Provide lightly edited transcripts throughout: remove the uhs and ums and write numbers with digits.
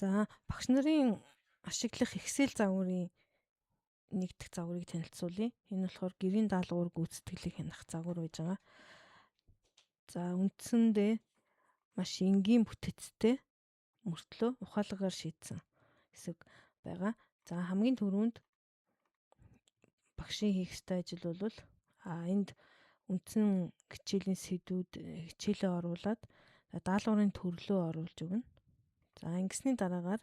За багш нарын ашиглах Excel загварын нэг дэх загварыг танилцуулъя. Энэ болохоор гэрийн даалгавар гүйцэтгэлийг хянах загвар байж байгаа. За үндсэндээ маш энгийн бүтэцтэй мөртлөө ухаалгаар шийдсэн хэсэг байгаа. За хамгийн түрүүнд багшийн хийх ёстой ажил бол энд үндсэн хичээлийн сэдвүүд хичээлээ оруулаад даалгаврын төрлөө оруулж өгнө. За ингэсний дараагаар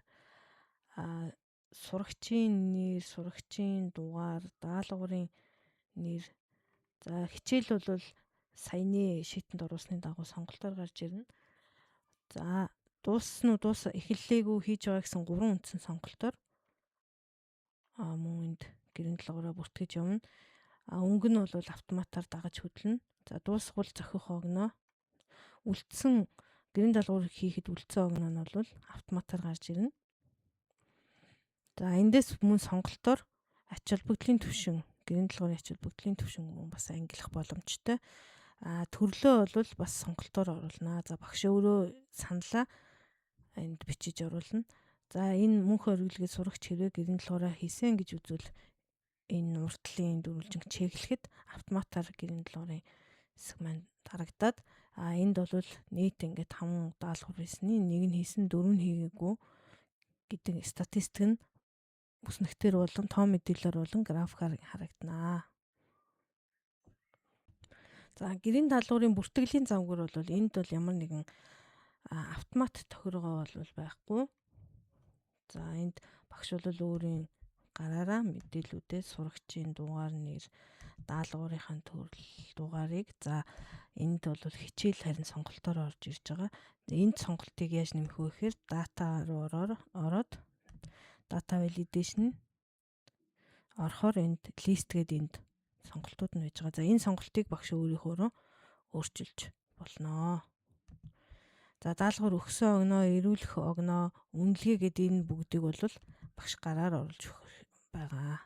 сурагчийн нэр, сурагчийн дугаар, даалгаврын нэр. За хичээл бол саяны шийтэнд оруулсны дагуу сонголтоор гарч ирнэ. За дууссан уу, эхэллээгүй хийж байгаа гэсэн 3 үндсэн сонголтоор мөн энд гэрийн даалгавраа бүртгэж явна. Өнгө нь бол автоматар дагаж хөдлөнө. За дуусгал зохих огноо гэрийн даалгавар хийхэд үлдсэн огноо нь бол автоматар гарч ирнэ. За эндээс мөн сонголтоор ач холбогдлын түвшин, гэрийн даалгаврын ач холбогдлын түвшин мөн бас ангилах боломжтой. Төрлөө бол бас сонголтоор оруулна. За багш өөрөө саналаа энд бичиж оруулна. За энэ мөнх оргилгээд сурагч хэрэг гэрийн даалгавраа хийсэн гэж үзвэл энэ уртлын дөрвөлжинг чеклэхэд автоматар гэрийн даалгаврын хэсэг маань харагдаад энд бол нийт ингээд 5 даалгавар хийсний нэг нь хийсэн, 4 нь хийгээгүй гэдэг статистик нь бүснэгтэр болон тоо мэдээлэлээр болон графикаар харагдана. За гэрийн даалгаврын бүртгэлийн загвар бол энд бол ямар нэгэн автомат тохиргоо бол байхгүй. За энд багш бол өөрийн гараараа мэдээлүүдээ сурагчийн дугаар нэр, даалгаврынхаа төрөл дугаарыг энд бол хичээл харин сонголтоор орж ирж байгаа. Энд сонголтыг яаж нэмэх вэ гэхээр дата руу ороод дата validation орохоор энд list гэдэг энд сонголтууд нь байж байгаа. За энэ сонголтыг багш өөрийнхөө өөрчилж болно. За даалгавар өгсөн огноо, эрүүлэх огноо, үнэлгээ гэдэг энэ бүгдийг бол багш гараар оруулж өгөх байгаа.